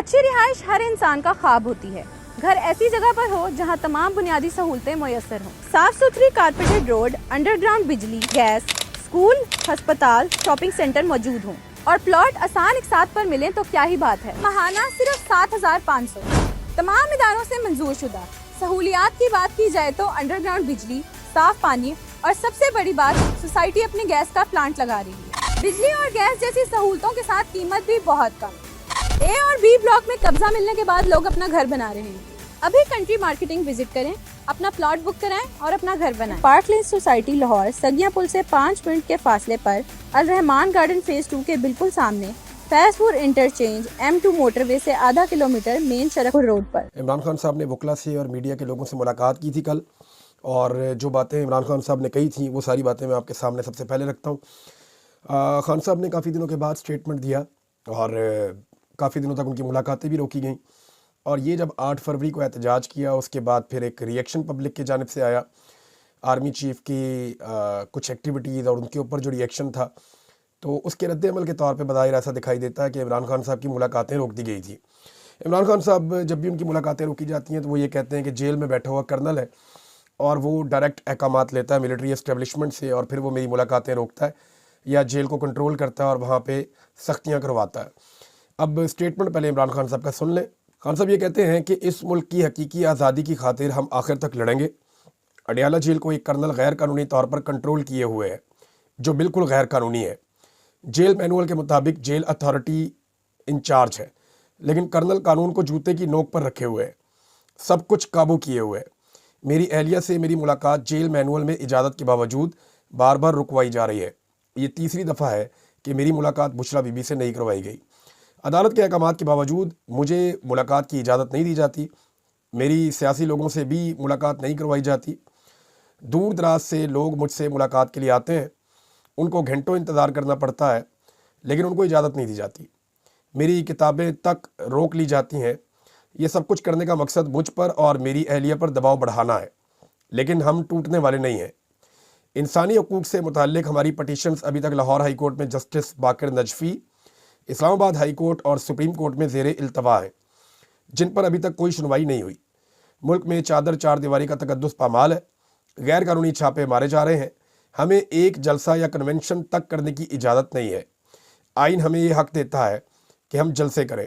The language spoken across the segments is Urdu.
اچھی رہائش ہر انسان کا خواب ہوتی ہے. گھر ایسی جگہ پر ہو جہاں تمام بنیادی سہولتیں میسر ہوں. صاف ستھری کارپیٹڈ روڈ، انڈر گراؤنڈ بجلی، گیس، اسکول، ہسپتال، شاپنگ سینٹر موجود ہوں اور پلاٹ آسان اقساط پر ملیں تو کیا ہی بات ہے. ماہانہ صرف 7,500. تمام اداروں سے منظور شدہ. سہولیات کی بات کی جائے تو انڈر گراؤنڈ بجلی، صاف پانی اور سب سے بڑی بات سوسائٹی اپنی گیس کا پلانٹ لگا رہی ہے. بجلی اور گیس جیسی سہولتوں کے ساتھ قیمت بھی بہت کم. اے اور بی بلاک میں قبضہ ملنے کے بعد لوگ اپنا گھر بنا رہے ہیں. ابھی کنٹری مارکیٹنگ وزٹ کریں، اپنا پلاٹ بک کرائیں اور اپنا گھر بنائیں. پارک لین سوسائٹی لاہور سگیاں پل سے 5 منٹ کے فاصلے پر، الرحمان گارڈن فیز 2 کے بالکل سامنے، فیض پور انٹرچینج، M2 موٹر وے سے آدھا کلومیٹر مین شرک روڈ پر. عمران خان صاحب نے وکلا سے اور میڈیا کے لوگوں سے ملاقات کی تھی کل، اور جو باتیں عمران خان صاحب نے کہی تھیں وہ ساری باتیں میں آپ کے سامنے سب سے پہلے رکھتا ہوں. خان صاحب نے کافی دنوں کے بعد سٹیٹمنٹ دیا اور کافی دنوں تک ان کی ملاقاتیں بھی روکی گئیں، اور یہ جب 8 فروری کو احتجاج کیا اس کے بعد پھر ایک ری ایکشن پبلک کی جانب سے آیا. آرمی چیف کی کچھ ایکٹیویٹیز اور ان کے اوپر جو ری ایکشن تھا، تو اس کے رد عمل کے طور پہ بظاہر ایسا دکھائی دیتا ہے کہ عمران خان صاحب کی ملاقاتیں روک دی گئی تھی. عمران خان صاحب جب بھی ان کی ملاقاتیں روکی جاتی ہیں تو وہ یہ کہتے ہیں کہ جیل میں بیٹھا ہوا کرنل ہے اور وہ ڈائریکٹ احکامات لیتا ہے ملٹری اسٹیبلشمنٹ سے، اور پھر وہ میری ملاقاتیں روکتا ہے یا جیل کو کنٹرول کرتا ہے اور وہاں پہ سختیاں کرواتا ہے. اب اسٹیٹمنٹ پہلے عمران خان صاحب کا سن لیں. خان صاحب یہ کہتے ہیں کہ اس ملک کی حقیقی آزادی کی خاطر ہم آخر تک لڑیں گے. اڈیالہ جیل کو ایک کرنل غیر قانونی طور پر کنٹرول کیے ہوئے ہے، جو بالکل غیر قانونی ہے. جیل مینول کے مطابق جیل اتھارٹی انچارج ہے، لیکن کرنل قانون کو جوتے کی نوک پر رکھے ہوئے ہے، سب کچھ قابو کیے ہوئے ہے. میری اہلیہ سے میری ملاقات جیل مینول میں اجازت کے باوجود بار بار رکوائی جا رہی ہے. یہ تیسری دفعہ ہے کہ میری ملاقات بشرا بی بی سے نہیں کروائی گئی. عدالت کے احکامات کے باوجود مجھے ملاقات کی اجازت نہیں دی جاتی. میری سیاسی لوگوں سے بھی ملاقات نہیں کروائی جاتی. دور دراز سے لوگ مجھ سے ملاقات کے لیے آتے ہیں، ان کو گھنٹوں انتظار کرنا پڑتا ہے، لیکن ان کو اجازت نہیں دی جاتی. میری کتابیں تک روک لی جاتی ہیں. یہ سب کچھ کرنے کا مقصد مجھ پر اور میری اہلیہ پر دباؤ بڑھانا ہے، لیکن ہم ٹوٹنے والے نہیں ہیں. انسانی حقوق سے متعلق ہماری پٹیشنز ابھی تک لاہور ہائی کورٹ میں جسٹس باقر نجفی، اسلام آباد ہائی کورٹ اور سپریم کورٹ میں زیر التوا ہیں، جن پر ابھی تک کوئی سنوائی نہیں ہوئی. ملک میں چار دیواری کا تقدس پامال ہے. غیر قانونی چھاپے مارے جا رہے ہیں. ہمیں ایک جلسہ یا کنونشن تک کرنے کی اجازت نہیں ہے. آئین ہمیں یہ حق دیتا ہے کہ ہم جلسے کریں،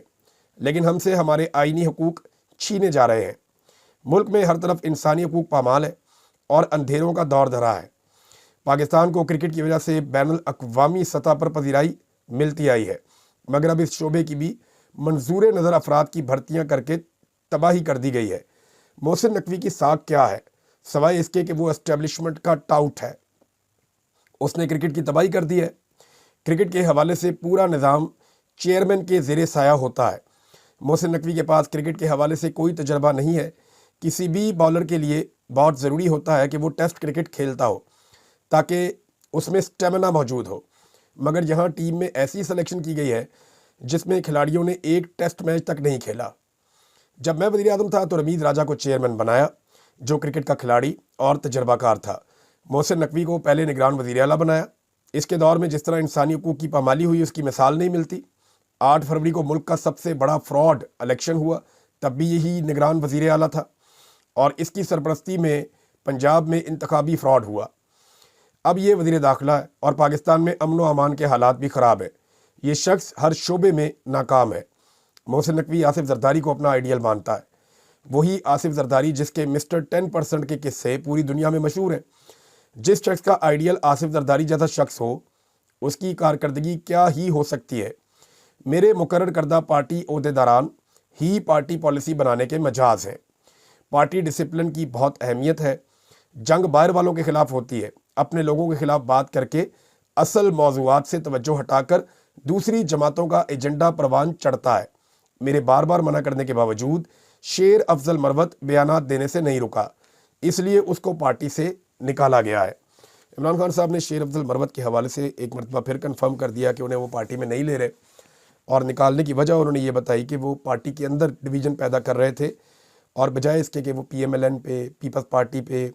لیکن ہم سے ہمارے آئینی حقوق چھینے جا رہے ہیں. ملک میں ہر طرف انسانی حقوق پامال ہے اور اندھیروں کا دور دھرا ہے. پاکستان کو کرکٹ کی وجہ سے بین الاقوامی سطح پر پذیرائی ملتی آئی ہے، مگر اب اس شعبے کی بھی منظور نظر افراد کی بھرتیاں کر کے تباہی کر دی گئی ہے. محسن نقوی کی ساکھ کیا ہے سوائے اس کے کہ وہ اسٹیبلشمنٹ کا ٹاؤٹ ہے. اس نے کرکٹ کی تباہی کر دی ہے. کرکٹ کے حوالے سے پورا نظام چیئرمین کے زیر سایہ ہوتا ہے. محسن نقوی کے پاس کرکٹ کے حوالے سے کوئی تجربہ نہیں ہے. کسی بھی بالر کے لیے بہت ضروری ہوتا ہے کہ وہ ٹیسٹ کرکٹ کھیلتا ہو تاکہ اس میں سٹیمنا موجود ہو، مگر یہاں ٹیم میں ایسی سلیکشن کی گئی ہے جس میں کھلاڑیوں نے ایک ٹیسٹ میچ تک نہیں کھیلا. جب میں وزیر اعظم تھا تو رمیز راجہ کو چیئرمین بنایا، جو کرکٹ کا کھلاڑی اور تجربہ کار تھا. محسن نقوی کو پہلے نگران وزیر اعلیٰ بنایا. اس کے دور میں جس طرح انسانی حقوق کی پامالی ہوئی اس کی مثال نہیں ملتی. 8 فروری کو ملک کا سب سے بڑا فراڈ الیکشن ہوا، تب بھی یہی نگران وزیر اعلیٰ تھا، اور اس کی سرپرستی میں پنجاب میں انتخابی فراڈ ہوا. اب یہ وزیر داخلہ ہے اور پاکستان میں امن و امان کے حالات بھی خراب ہیں. یہ شخص ہر شعبے میں ناکام ہے. محسن نقوی آصف زرداری کو اپنا آئیڈیل مانتا ہے. وہی آصف زرداری جس کے مسٹر 10% کے قصے پوری دنیا میں مشہور ہیں. جس شخص کا آئیڈیل آصف زرداری جیسا شخص ہو، اس کی کارکردگی کیا ہی ہو سکتی ہے. میرے مقرر کردہ پارٹی عہدیداران ہی پارٹی پالیسی بنانے کے مجاز ہیں. پارٹی ڈسپلن کی بہت اہمیت ہے. جنگ باہر والوں کے خلاف ہوتی ہے. اپنے لوگوں کے خلاف بات کر کے اصل موضوعات سے توجہ ہٹا کر دوسری جماعتوں کا ایجنڈا پروان چڑھتا ہے. میرے بار بار منع کرنے کے باوجود شیر افضل مروت بیانات دینے سے نہیں رکا، اس لیے اس کو پارٹی سے نکالا گیا ہے. عمران خان صاحب نے شیر افضل مروت کے حوالے سے ایک مرتبہ پھر کنفرم کر دیا کہ انہیں وہ پارٹی میں نہیں لے رہے، اور نکالنے کی وجہ انہوں نے یہ بتائی کہ وہ پارٹی کے اندر ڈویژن پیدا کر رہے تھے، اور بجائے اس کے کہ وہ PMLN پہ، پیپلز پارٹی پہ،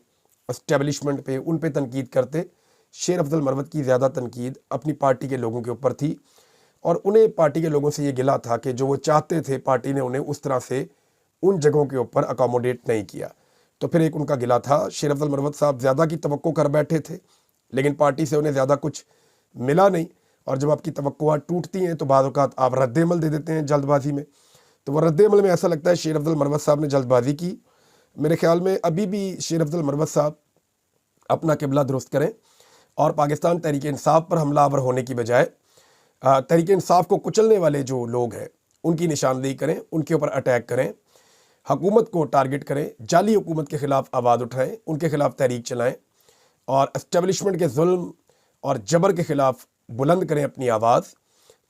اسٹیبلشمنٹ پہ، ان پہ تنقید کرتے، شیر افضل مروت کی زیادہ تنقید اپنی پارٹی کے لوگوں کے اوپر تھی. اور انہیں پارٹی کے لوگوں سے یہ گلا تھا کہ جو وہ چاہتے تھے پارٹی نے انہیں اس طرح سے ان جگہوں کے اوپر اکاموڈیٹ نہیں کیا. تو پھر ایک ان کا گلا تھا. شیر افضل مروت صاحب زیادہ کی توقع کر بیٹھے تھے لیکن پارٹی سے انہیں زیادہ کچھ ملا نہیں, اور جب آپ کی توقعات ٹوٹتی ہیں تو بعض اوقات آپ رد عمل دے دیتے ہیں جلد بازی میں. تو وہ رد عمل میں ایسا لگتا ہے شیر افضل مروت صاحب نے جلد بازی کی. میرے خیال میں ابھی بھی شیر افضل مروت صاحب اپنا قبلہ درست کریں اور پاکستان تحریک انصاف پر حملہ آور ہونے کی بجائے تحریک انصاف کو کچلنے والے جو لوگ ہیں ان کی نشاندہی کریں, ان کے اوپر اٹیک کریں, حکومت کو ٹارگٹ کریں, جعلی حکومت کے خلاف آواز اٹھائیں, ان کے خلاف تحریک چلائیں اور اسٹیبلشمنٹ کے ظلم اور جبر کے خلاف بلند کریں اپنی آواز.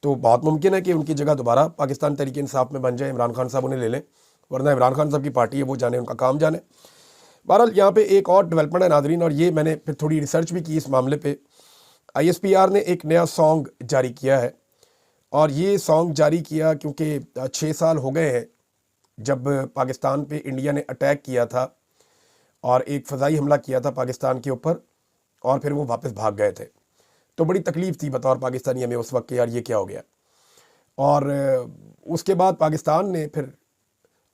تو بہت ممکن ہے کہ ان کی جگہ دوبارہ پاکستان تحریک انصاف میں بن جائے, عمران خان صاحب انہیں لے لیں, ورنہ عمران خان صاحب کی پارٹی ہے, وہ جانے, ان کا کام جانے. بہرحال یہاں پہ ایک اور ڈیولپمنٹ ہے ناظرین, اور یہ میں نے پھر تھوڑی ریسرچ بھی کی اس معاملے پہ. ISPR نے ایک نیا سانگ جاری کیا ہے, اور یہ سانگ جاری کیا کیونکہ 6 سال ہو گئے ہیں جب پاکستان پہ انڈیا نے اٹیک کیا تھا اور ایک فضائی حملہ کیا تھا پاکستان کے اوپر, اور پھر وہ واپس بھاگ گئے تھے. تو بڑی تکلیف تھی بطور پاکستانی ہمیں اس وقت کہ یار یہ کیا ہو گیا. اور اس کے بعد پاکستان نے پھر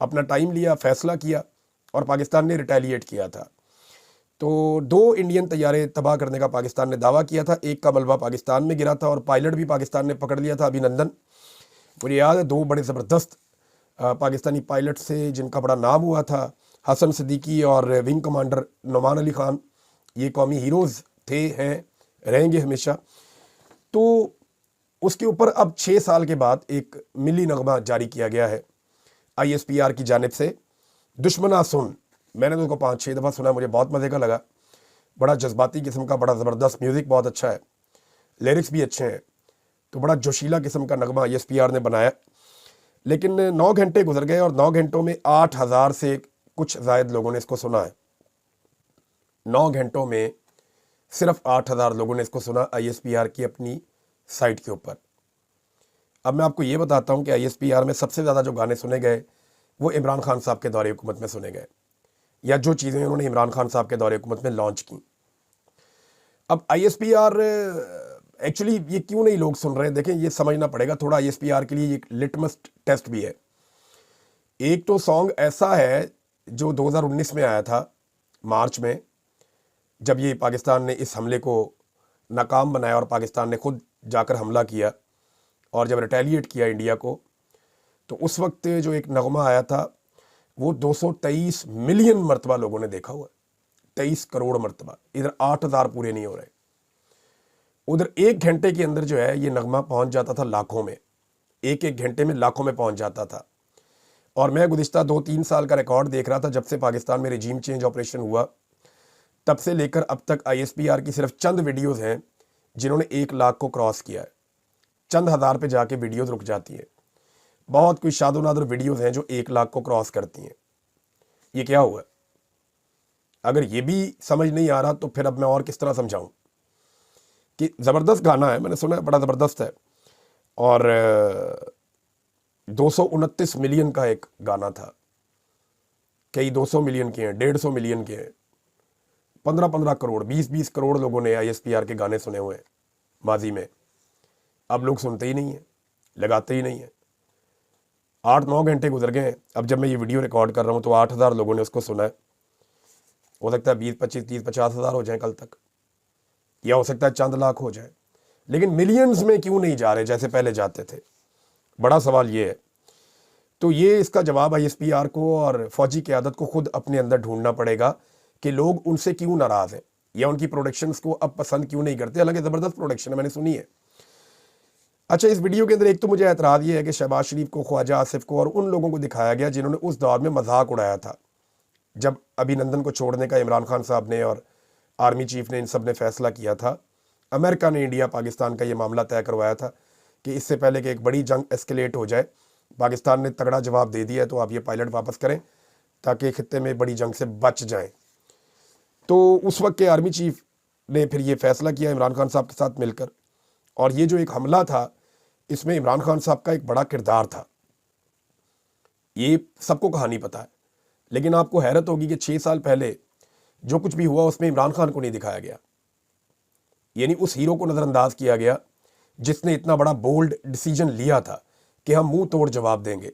اپنا ٹائم لیا, فیصلہ کیا, اور پاکستان نے ریٹیلیٹ کیا تھا. تو 2 انڈین طیارے تباہ کرنے کا پاکستان نے دعویٰ کیا تھا. ایک کا ملبہ پاکستان میں گرا تھا اور پائلٹ بھی پاکستان نے پکڑ لیا تھا, ابھینندن. مجھے یاد ہے 2 بڑے زبردست پاکستانی پائلٹ سے جن کا بڑا نام ہوا تھا, حسن صدیقی اور ونگ کمانڈر نعمان علی خان. یہ قومی ہیروز تھے, ہیں, رہیں گے ہمیشہ. تو اس کے اوپر اب 6 سال کے بعد ایک ملی نغمہ جاری کیا گیا ہے ISPR کی جانب سے, دشمنا سن. میں نے تو اس کو 5-6 دفعہ سنا, مجھے بہت مزے کا لگا. بڑا جذباتی قسم کا, بڑا زبردست, میوزک بہت اچھا ہے, لیرکس بھی اچھے ہیں. تو بڑا جوشیلا قسم کا نغمہ ISPR نے بنایا. لیکن 9 گھنٹے گزر گئے اور 9 گھنٹوں میں 8,000 سے کچھ زائد لوگوں نے اس کو سنا ہے. 9 گھنٹوں میں صرف 8,000 لوگوں نے اس کو سنا ISPR کی اپنی سائٹ کے اوپر. اب میں آپ کو یہ بتاتا ہوں کہ ISPR میں سب سے زیادہ جو گانے سنے گئے وہ عمران خان صاحب کے دور حکومت میں سنے گئے, یا جو چیزیں انہوں نے عمران خان صاحب کے دور حکومت میں لانچ کی. اب ISPR ایکچولی یہ کیوں نہیں لوگ سن رہے ہیں, دیکھیں یہ سمجھنا پڑے گا تھوڑا. ISPR کے لیے یہ لٹمس ٹیسٹ بھی ہے. ایک تو سانگ ایسا ہے جو 2019 میں آیا تھا مارچ میں, جب یہ پاکستان نے اس حملے کو ناکام بنایا اور پاکستان نے خود جا کر حملہ کیا اور جب ریٹیلیٹ کیا انڈیا کو, تو اس وقت جو ایک نغمہ آیا تھا وہ 223 ملین مرتبہ لوگوں نے دیکھا ہوا ہے. 23 کروڑ مرتبہ. ادھر 8,000 پورے نہیں ہو رہے. ادھر 1 گھنٹے کے اندر جو ہے یہ نغمہ پہنچ جاتا تھا لاکھوں میں, 1 گھنٹے میں لاکھوں میں پہنچ جاتا تھا. اور میں گزشتہ 2-3 سال کا ریکارڈ دیکھ رہا تھا, جب سے پاکستان میں رجیم چینج آپریشن ہوا تب سے لے کر اب تک ISPR کی صرف چند ویڈیوز ہیں جنہوں نے 1 لاکھ کو کراس کیا ہے. چند ہزار پہ جا کے ویڈیوز رک جاتی ہیں. بہت کوئی شاد و نادر ویڈیوز ہیں جو 1 لاکھ کو کراس کرتی ہیں. یہ کیا ہوا؟ اگر یہ بھی سمجھ نہیں آ رہا تو پھر اب میں اور کس طرح سمجھاؤں کہ زبردست گانا ہے, میں نے سنا ہے, بڑا زبردست ہے. اور 229 ملین کا ایک گانا تھا, کئی 200 ملین کے ہیں, 150 ملین کے ہیں, 15 کروڑ 20 کروڑ لوگوں نے ISPR کے گانے سنے ہوئے ہیں ماضی میں. اب لوگ سنتے ہی نہیں ہیں, لگاتے ہی نہیں ہیں. 8-9 گھنٹے گزر گئے ہیں. اب جب میں یہ ویڈیو ریکارڈ کر رہا ہوں تو 8,000 لوگوں نے اس کو سنا ہے. ہو سکتا ہے 20-25-30-50 ہزار ہو جائیں کل تک, یا ہو سکتا ہے چند لاکھ ہو جائیں, لیکن ملینز میں کیوں نہیں جا رہے جیسے پہلے جاتے تھے؟ بڑا سوال یہ ہے. تو یہ اس کا جواب ISPR کو اور فوجی قیادت کو خود اپنے اندر ڈھونڈنا پڑے گا کہ لوگ ان سے کیوں ناراض ہیں, یا ان کی پروڈکشنز کو اب پسند کیوں نہیں کرتے. حالانکہ زبردست پروڈکشن ہے, میں نے سنی ہے. اچھا, اس ویڈیو کے اندر ایک تو مجھے اعتراض یہ ہے کہ شہباز شریف کو, خواجہ آصف کو اور ان لوگوں کو دکھایا گیا جنہوں نے اس دور میں مذاق اڑایا تھا جب ابھینندن کو چھوڑنے کا عمران خان صاحب نے اور آرمی چیف نے ان سب نے فیصلہ کیا تھا. امریکہ نے انڈیا پاکستان کا یہ معاملہ طے کروایا تھا کہ اس سے پہلے کہ ایک بڑی جنگ ایسکیلیٹ ہو جائے, پاکستان نے تگڑا جواب دے دیا ہے, تو آپ یہ پائلٹ واپس کریں تاکہ خطے میں بڑی جنگ سے بچ جائیں. تو اس وقت کے آرمی چیف نے پھر یہ فیصلہ کیا عمران خان صاحب کے ساتھ مل کر, اور یہ جو ایک حملہ تھا اس میں عمران خان صاحب کا ایک بڑا کردار تھا. یہ سب کو کہانی پتہ ہے, لیکن آپ کو حیرت ہوگی کہ 6 سال پہلے جو کچھ بھی ہوا اس میں عمران خان کو نہیں دکھایا گیا. یعنی اس ہیرو کو نظر انداز کیا گیا جس نے اتنا بڑا بولڈ ڈیسیجن لیا تھا کہ ہم منہ توڑ جواب دیں گے,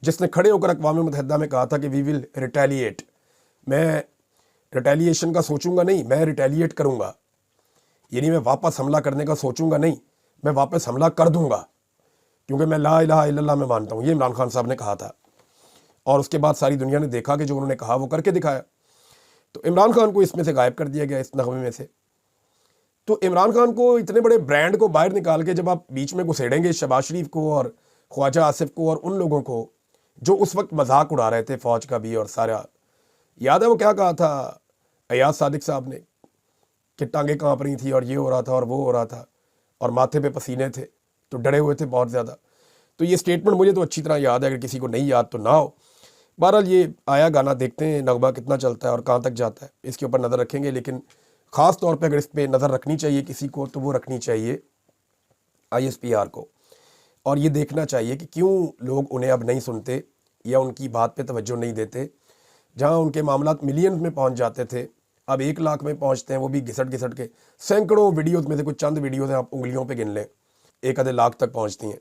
جس نے کھڑے ہو کر اقوام متحدہ میں کہا تھا کہ وی ول ریٹیلیٹ, میں ریٹیلیشن کا سوچوں گا نہیں, میں ریٹیلیٹ کروں گا, یعنی میں واپس حملہ کرنے کا سوچوں گا نہیں, میں واپس حملہ کر دوں گا, کیونکہ میں لا الہ الا اللہ میں مانتا ہوں. یہ عمران خان صاحب نے کہا تھا, اور اس کے بعد ساری دنیا نے دیکھا کہ جو انہوں نے کہا وہ کر کے دکھایا. تو عمران خان کو اس میں سے غائب کر دیا گیا, اس نغمے میں سے. تو عمران خان کو اتنے بڑے برانڈ کو باہر نکال کے جب آپ بیچ میں گھسیڑیں گے شہباز شریف کو اور خواجہ آصف کو اور ان لوگوں کو جو اس وقت مذاق اڑا رہے تھے فوج کا بھی, اور سارا یاد ہے وہ کیا کہا تھا ایاز صادق صاحب نے کہ ٹانگیں کانپ رہی تھی اور یہ ہو رہا تھا اور وہ ہو رہا تھا اور ماتھے پہ پسینے تھے, تو ڈرے ہوئے تھے بہت زیادہ. تو یہ سٹیٹمنٹ مجھے تو اچھی طرح یاد ہے, اگر کسی کو نہیں یاد تو نہ ہو. بہرحال یہ آیا گانا دیکھتے ہیں نغمہ کتنا چلتا ہے اور کہاں تک جاتا ہے, اس کے اوپر نظر رکھیں گے. لیکن خاص طور پہ اگر اس پہ نظر رکھنی چاہیے کسی کو تو وہ رکھنی چاہیے ISPR کو, اور یہ دیکھنا چاہیے کہ کیوں لوگ انہیں اب نہیں سنتے یا ان کی بات پہ توجہ نہیں دیتے. جہاں ان کے معاملات ملین میں پہنچ جاتے تھے اب 1 لاکھ میں پہنچتے ہیں, وہ بھی گھسٹ گھسٹ کے. سینکڑوں ویڈیوز میں سے کچھ چند ویڈیوز ہیں آپ انگلیوں پہ گن لیں, 1 آدھے لاکھ تک پہنچتی ہیں.